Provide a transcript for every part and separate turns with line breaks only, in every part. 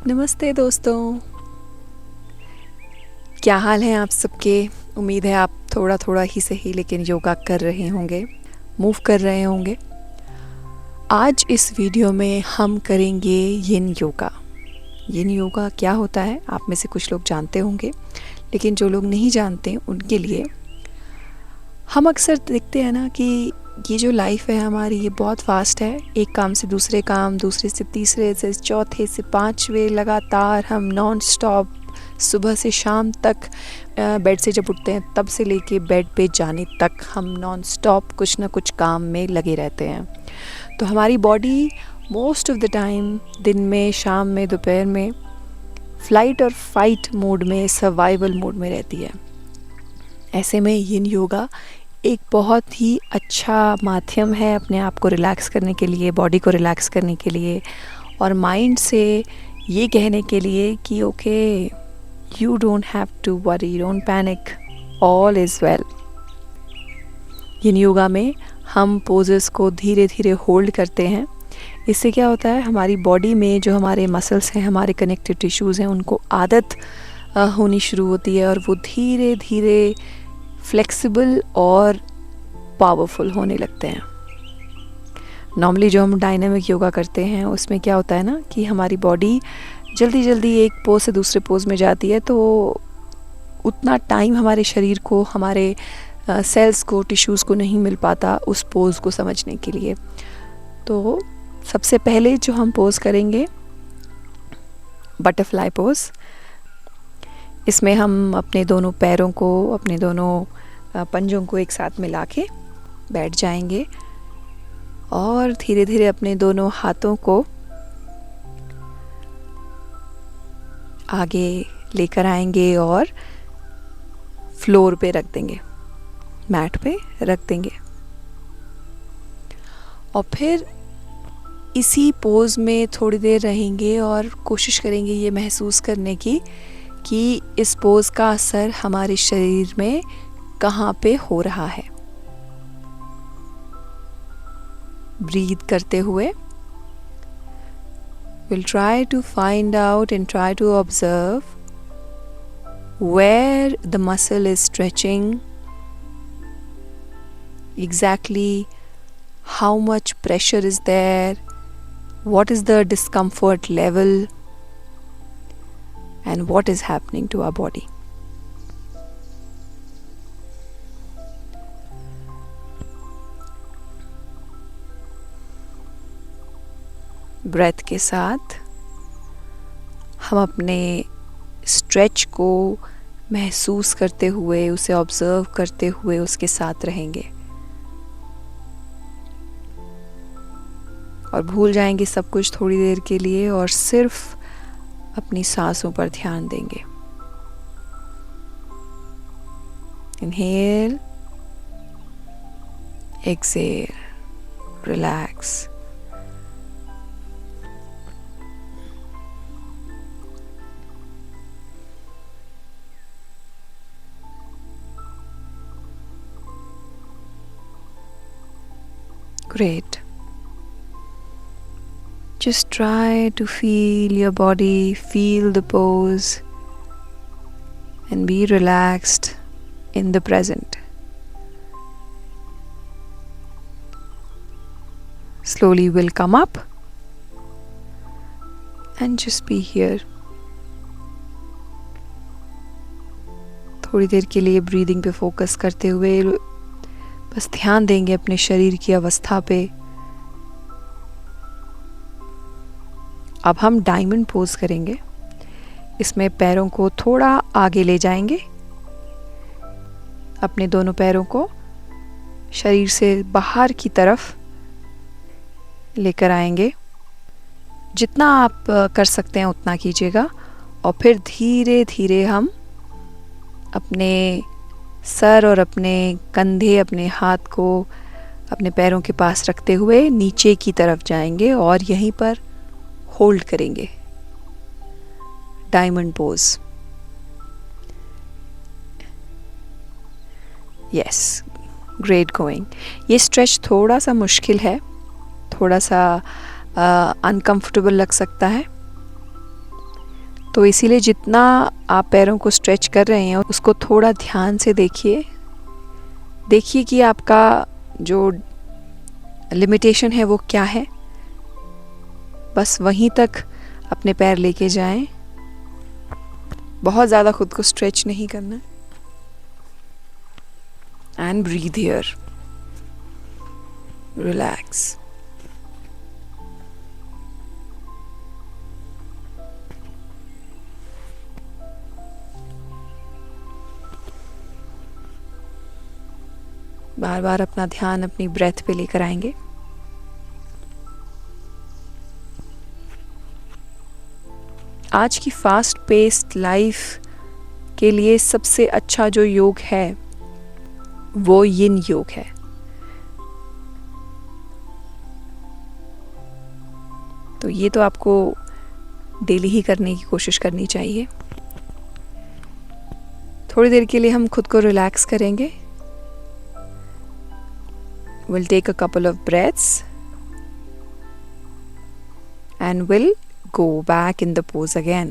नमस्ते दोस्तों, क्या हाल है आप सबके। उम्मीद है आप थोड़ा थोड़ा ही सही लेकिन योगा कर रहे होंगे, मूव कर रहे होंगे। आज इस वीडियो में हम करेंगे यिन योगा। यिन योगा क्या होता है आप में से कुछ लोग जानते होंगे, लेकिन जो लोग नहीं जानते उनके लिए हम अक्सर देखते हैं ना कि ये जो लाइफ है हमारी ये बहुत फास्ट है। एक काम से दूसरे काम, दूसरे से तीसरे से चौथे से पांचवे, लगातार हम नॉन स्टॉप सुबह से शाम तक बेड से जब उठते हैं तब से लेके बेड पे जाने तक हम नॉन स्टॉप कुछ ना कुछ काम में लगे रहते हैं। तो हमारी body most of the time दिन में, शाम में, दोपहर में फ्लाइट और फाइट मोड में, सर्वाइवल मोड में रहती है। ऐसे में यिन योगा एक बहुत ही अच्छा माध्यम है अपने आप को रिलैक्स करने के लिए, बॉडी को रिलैक्स करने के लिए और माइंड से ये कहने के लिए कि okay, you don't have to worry, don't panic, all is well. Yin yoga में हम पोजेस को धीरे धीरे होल्ड करते हैं। इससे क्या होता है, हमारी बॉडी में जो हमारे मसल्स हैं, हमारे कनेक्टिव टिश्यूज़ हैं, उनको आदत होनी शुरू होती है और वो धीरे धीरे फ्लेक्सिबल और पावरफुल होने लगते हैं। नॉर्मली जो हम डायनामिक योगा करते हैं उसमें क्या होता है ना कि हमारी बॉडी जल्दी जल्दी एक पोज से दूसरे पोज में जाती है, तो उतना टाइम हमारे शरीर को, हमारे सेल्स को, टिश्यूज़ को नहीं मिल पाता उस पोज को समझने के लिए। तो सबसे पहले जो हम पोज करेंगे, बटरफ्लाई पोज। इसमें हम अपने दोनों पैरों को, अपने दोनों पंजों को एक साथ मिला के बैठ जाएंगे और धीरे धीरे अपने दोनों हाथों को आगे लेकर आएंगे और फ्लोर पे रख देंगे, मैट पे रख देंगे। और फिर इसी पोज में थोड़ी देर रहेंगे और कोशिश करेंगे ये महसूस करने की कि इस पोज का असर हमारे शरीर में कहाँ पे हो रहा है। ब्रीथ करते हुए we'll try to find out and try to observe where the muscle is stretching, exactly how much pressure is there, what is the discomfort level, and what is happening to our body. Breath के साथ हम अपने stretch को महसूस करते हुए, उसे observe करते हुए उसके साथ रहेंगे और भूल जाएंगे सब कुछ थोड़ी देर के लिए और सिर्फ अपनी सांसों पर ध्यान देंगे। Inhale, exhale, relax. Great. Just try to feel your body, feel the pose, and be relaxed in the present. Slowly we'll come up and just be here. थोड़ी देर के लिए ब्रीदिंग पे फोकस करते हुए बस ध्यान देंगे अपने शरीर की अवस्था पे। अब हम डायमंड पोज करेंगे। इसमें पैरों को थोड़ा आगे ले जाएंगे, अपने दोनों पैरों को शरीर से बाहर की तरफ लेकर आएंगे। जितना आप कर सकते हैं उतना कीजिएगा और फिर धीरे धीरे हम अपने सर और अपने कंधे, अपने हाथ को अपने पैरों के पास रखते हुए नीचे की तरफ जाएंगे और यहीं पर होल्ड करेंगे। Diamond pose. Yes, great going. ये स्ट्रेच थोड़ा सा मुश्किल है, थोड़ा सा अनकंफर्टेबल लग सकता है, तो इसीलिए जितना आप पैरों को स्ट्रेच कर रहे हैं उसको थोड़ा ध्यान से देखिए। देखिए कि आपका जो लिमिटेशन है वो क्या है, बस वहीं तक अपने पैर लेके जाएं। बहुत ज़्यादा खुद को स्ट्रेच नहीं करना। And breathe here, relax. बार बार अपना ध्यान अपनी ब्रेथ पे लेकर आएंगे। आज की फास्ट पेस्ड लाइफ के लिए सबसे अच्छा जो योग है वो यिन योग है। तो ये तो आपको डेली ही करने की कोशिश करनी चाहिए। थोड़ी देर के लिए हम खुद को रिलैक्स करेंगे। We'll take a couple of breaths and we'll go back in the pose again.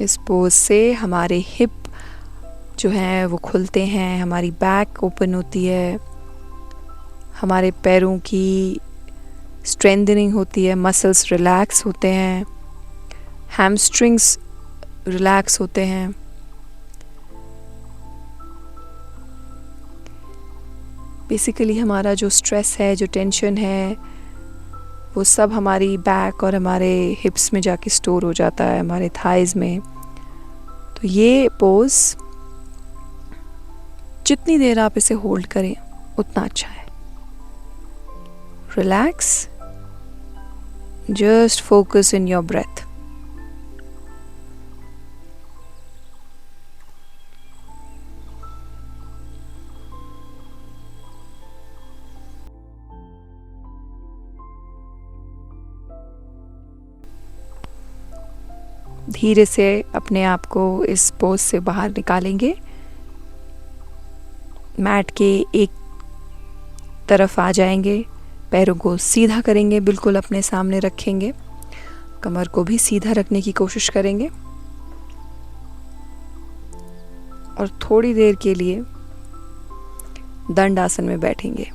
इस पोज से हमारे हिप जो हैं वो खुलते हैं, हमारी बैक ओपन होती है, हमारे पैरों की स्ट्रेंथनिंग होती है, मसल्स रिलैक्स होते हैं, हैमस्ट्रिंग्स रिलैक्स होते हैं। बेसिकली हमारा जो स्ट्रेस है, जो टेंशन है, वो सब हमारी बैक और हमारे हिप्स में जाके स्टोर हो जाता है, हमारे थाइज़ में। तो ये पोज जितनी देर आप इसे होल्ड करें उतना अच्छा है। Relax, just focus in your breath. धीरे से अपने आप को इस पोज से बाहर निकालेंगे। मैट के एक तरफ आ जाएंगे, पैरों को सीधा करेंगे, बिल्कुल अपने सामने रखेंगे, कमर को भी सीधा रखने की कोशिश करेंगे और थोड़ी देर के लिए दंड आसन में बैठेंगे।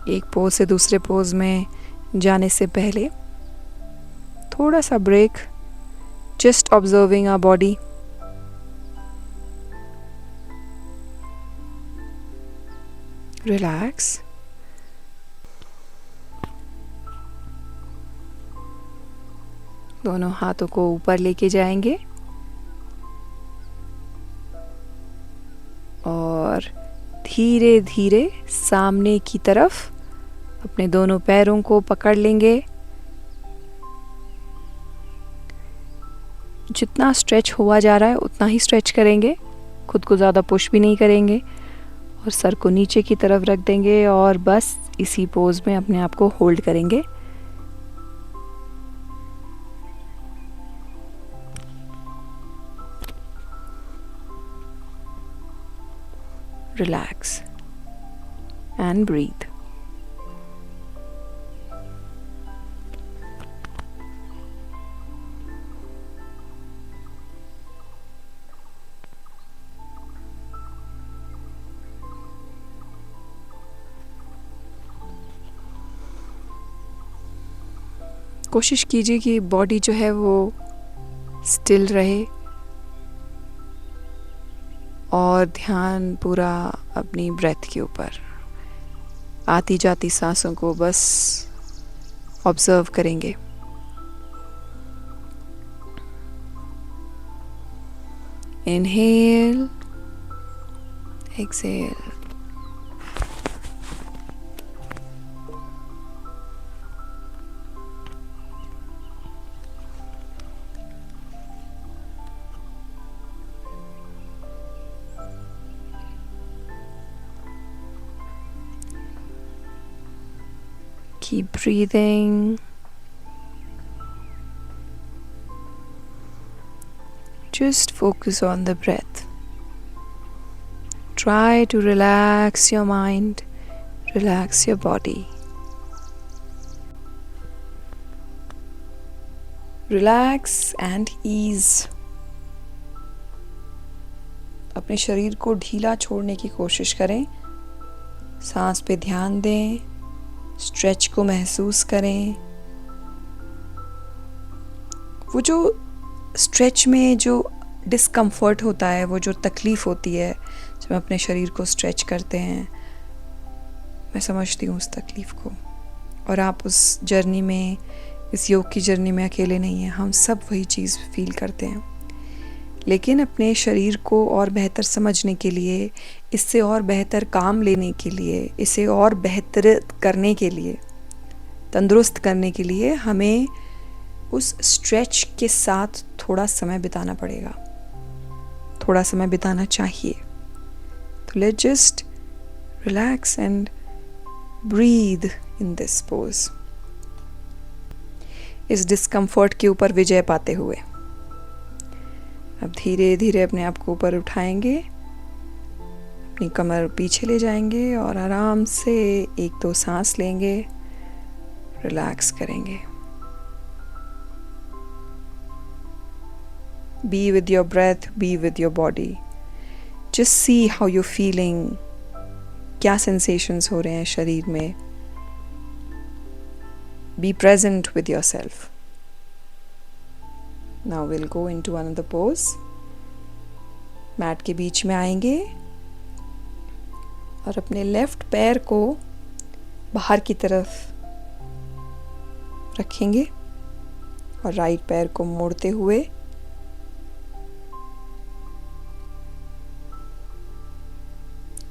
एक पोज से दूसरे पोज में जाने से पहले थोड़ा सा break, just observing our body. Relax. दोनों हाथों को ऊपर लेके जाएंगे और धीरे धीरे सामने की तरफ अपने दोनों पैरों को पकड़ लेंगे। जितना स्ट्रेच हुआ जा रहा है उतना ही स्ट्रेच करेंगे, खुद को ज़्यादा पुश भी नहीं करेंगे और सर को नीचे की तरफ रख देंगे और बस इसी पोज में अपने आप को होल्ड करेंगे। Relax and breathe. कोशिश कीजिए कि बॉडी जो है वो स्टिल रहे और ध्यान पूरा अपनी ब्रेथ के ऊपर, आती जाती सांसों को बस ऑब्जर्व करेंगे। Inhale, exhale. Keep breathing. Just focus on the breath. Try to relax your mind, Relax your body. Relax and ease. अपने शरीर को ढीला छोड़ने की कोशिश करें. सांस पे ध्यान दें. स्ट्रेच को महसूस करें. वो जो स्ट्रेच में जो डिस्कम्फर्ट होता है, वो जो तकलीफ़ होती है जब हम अपने शरीर को स्ट्रेच करते हैं, मैं समझती हूँ उस तकलीफ़ को. और आप उस जर्नी में, इस योग की जर्नी में अकेले नहीं हैं. हम सब वही चीज़ फील करते हैं. लेकिन अपने शरीर को और बेहतर समझने के लिए, इससे और बेहतर काम लेने के लिए, इसे और बेहतर करने के लिए, तंदुरुस्त करने के लिए हमें उस स्ट्रेच के साथ थोड़ा समय बिताना पड़ेगा. थोड़ा समय बिताना चाहिए. तो let's just relax and breathe in this pose. इस डिस्कम्फर्ट के ऊपर विजय पाते हुए अब धीरे धीरे अपने आप को ऊपर उठाएंगे. अपनी कमर पीछे ले जाएंगे और आराम से 1-2 सांस लेंगे. रिलैक्स करेंगे. Be with your breath, be with your body. Just see how you're feeling. क्या sensations हो रहे हैं शरीर में. Be present with yourself. Now we'll go into another pose. Mat के बीच में आएंगे और अपने लेफ्ट पैर को बाहर की तरफ रखेंगे और राइट पैर को मोड़ते हुए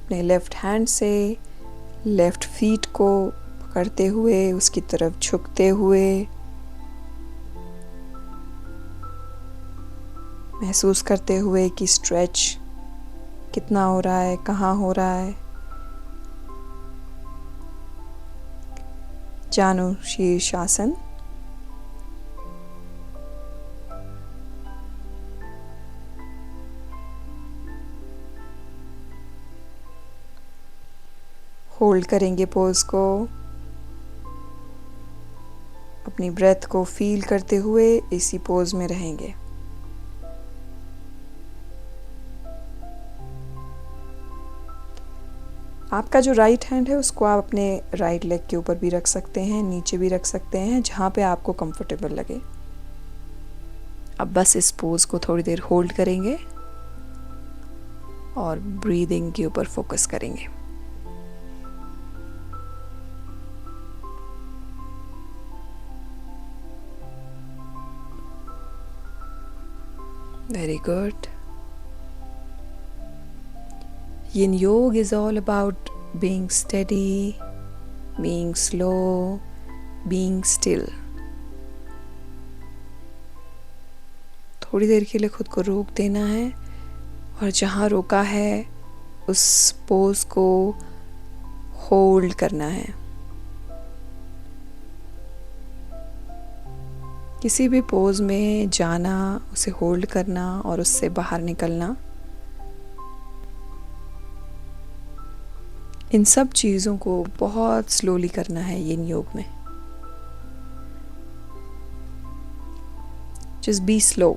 अपने लेफ्ट हैंड से लेफ्ट फीट को पकड़ते हुए उसकी तरफ झुकते हुए महसूस करते हुए कि स्ट्रेच कितना हो रहा है, कहाँ हो रहा है. जानु शीर्षासन. होल्ड करेंगे पोज को. अपनी ब्रेथ को फील करते हुए इसी पोज में रहेंगे. आपका जो राइट हैंड है उसको आप अपने राइट लेग के ऊपर भी रख सकते हैं, नीचे भी रख सकते हैं, जहाँ पे आपको कंफर्टेबल लगे. अब बस इस पोज को थोड़ी देर होल्ड करेंगे और ब्रीदिंग के ऊपर फोकस करेंगे. Very good. Yin Yoga is all about being steady, being slow, being still. थोड़ी देर के लिए खुद को रोक देना है और जहाँ रोका है उस पोज को होल्ड करना है. किसी भी पोज में जाना, उसे होल्ड करना और उससे बाहर निकलना, इन सब चीज़ों को बहुत स्लोली करना है यिन योग में. Just be slow.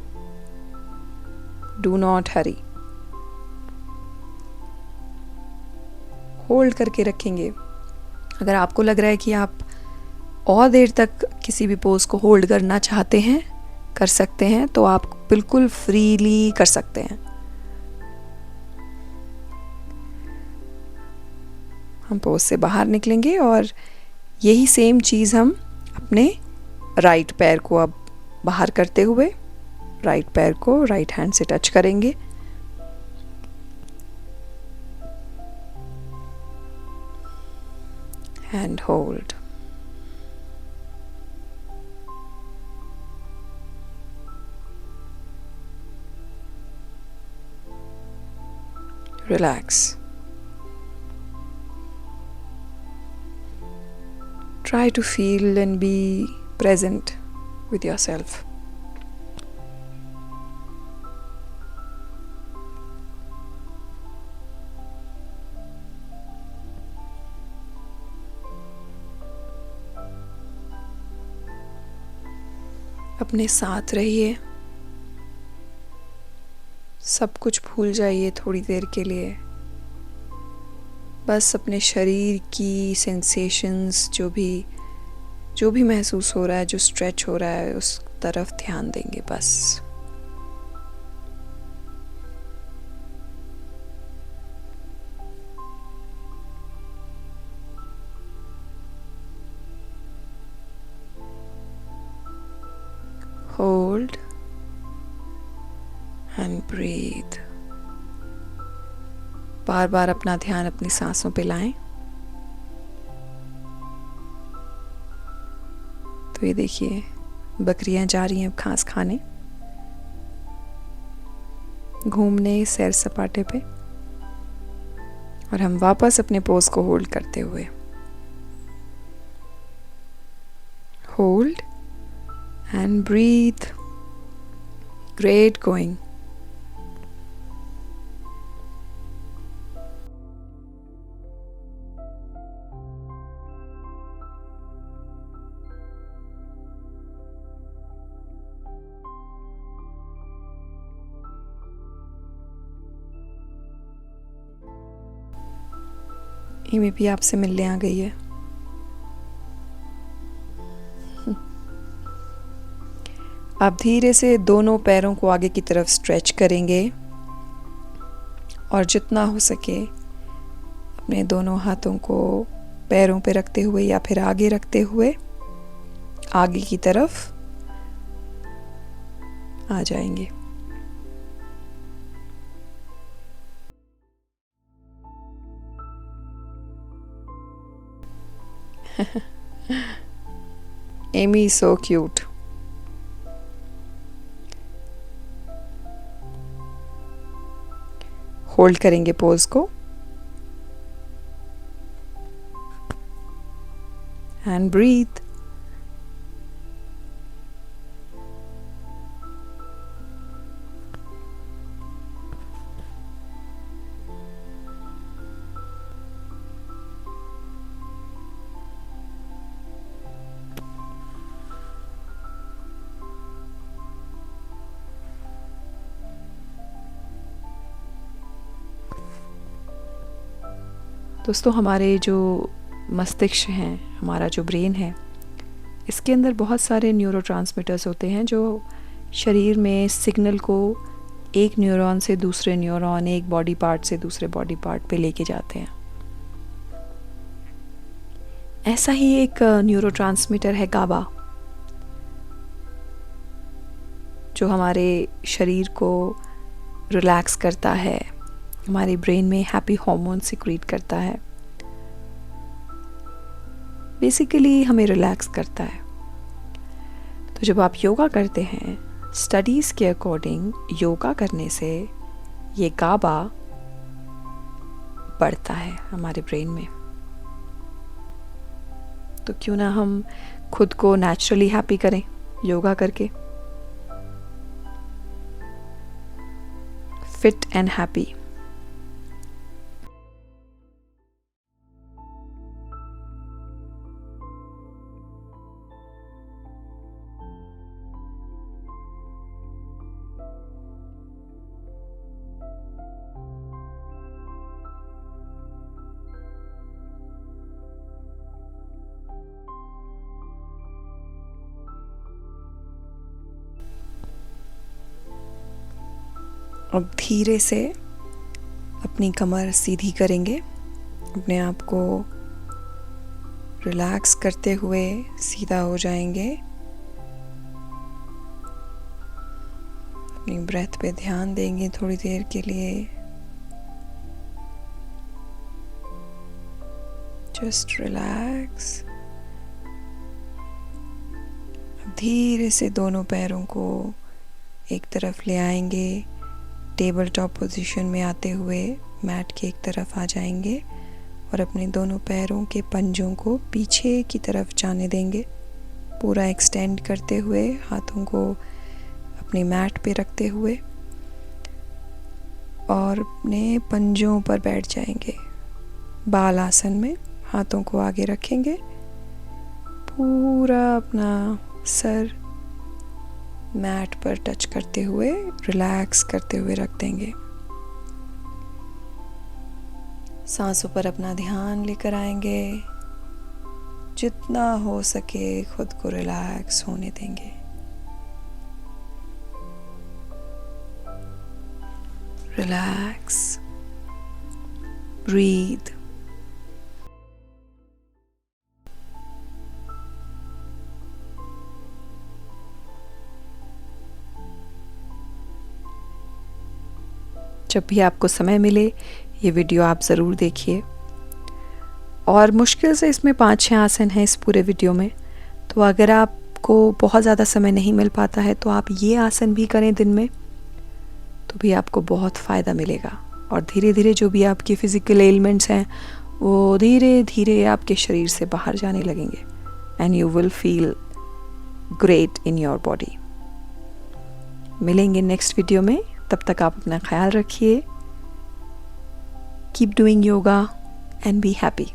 Do not hurry. Hold करके रखेंगे. अगर आपको लग रहा है कि आप और देर तक किसी भी पोज को होल्ड करना चाहते हैं, कर सकते हैं, तो आप बिल्कुल फ्रीली कर सकते हैं. हम पोज से बाहर निकलेंगे और यही सेम चीज़ हम अपने राइट पैर को अब बाहर करते हुए राइट पैर को राइट हैंड से टच करेंगे. And hold. Relax. Try to feel and be present with yourself. अपने साथ रहिए, सब कुछ भूल जाइए थोड़ी देर के लिए। बस अपने शरीर की सेंसेशंस जो भी महसूस हो रहा है, जो स्ट्रेच हो रहा है, उस तरफ ध्यान देंगे बस। Hold and breathe. बार बार अपना ध्यान अपनी सांसों पे लाएं। तो ये देखिए, बकरियां जा रही हैं घास खाने, घूमने सैर सपाटे पे, और हम वापस अपने पोज को होल्ड करते हुए। Hold and breathe. Great going. इमी भी आपसे मिलने आ गई है। आप धीरे से दोनों पैरों को आगे की तरफ स्ट्रेच करेंगे और जितना हो सके अपने दोनों हाथों को पैरों पे रखते हुए या फिर आगे रखते हुए आगे की तरफ आ जाएंगे। Amy is so cute. Hold करेंगे पोज को एंड ब्रीथ। दोस्तों, हमारे जो मस्तिष्क हैं, हमारा जो ब्रेन है, इसके अंदर बहुत सारे न्यूरोट्रांसमीटर्स होते हैं जो शरीर में सिग्नल को एक न्यूरॉन से दूसरे न्यूरॉन, एक बॉडी पार्ट से दूसरे बॉडी पार्ट पे लेके जाते हैं। ऐसा ही एक न्यूरोट्रांसमीटर है गाबा, जो हमारे शरीर को रिलैक्स करता है, हमारे ब्रेन में हैप्पी हार्मोन सिक्रीट करता है, बेसिकली हमें रिलैक्स करता है। तो जब आप योगा करते हैं, स्टडीज़ के अकॉर्डिंग योगा करने से ये गाबा बढ़ता है हमारे ब्रेन में। तो क्यों ना हम खुद को नेचुरली हैप्पी करें योगा करके। Fit and happy. अब धीरे से अपनी कमर सीधी करेंगे, अपने आप को रिलैक्स करते हुए सीधा हो जाएंगे। अपनी ब्रेथ पे ध्यान देंगे थोड़ी देर के लिए। Just relax. अब धीरे से दोनों पैरों को एक तरफ ले आएंगे, टेबल टॉप पोजीशन में आते हुए मैट के एक तरफ आ जाएंगे और अपने दोनों पैरों के पंजों को पीछे की तरफ जाने देंगे, पूरा एक्सटेंड करते हुए, हाथों को अपने मैट पे रखते हुए और अपने पंजों पर बैठ जाएंगे। बाल आसन में हाथों को आगे रखेंगे, पूरा अपना सर मैट पर टच करते हुए, रिलैक्स करते हुए रख देंगे। सांसों पर अपना ध्यान लेकर आएंगे। जितना हो सके खुद को रिलैक्स होने देंगे। Relax, breathe. जब भी आपको समय मिले ये वीडियो आप ज़रूर देखिए। और मुश्किल से इसमें 5-6 आसन हैं इस पूरे वीडियो में। तो अगर आपको बहुत ज़्यादा समय नहीं मिल पाता है तो आप ये आसन भी करें दिन में, तो भी आपको बहुत फ़ायदा मिलेगा। और धीरे धीरे जो भी आपकी फ़िज़िकल एलिमेंट्स हैं वो धीरे धीरे आपके शरीर से बाहर जाने लगेंगे and you will feel great in your body. मिलेंगे नेक्स्ट वीडियो में, तब तक आप अपना ख्याल रखिए। Keep doing yoga and be happy.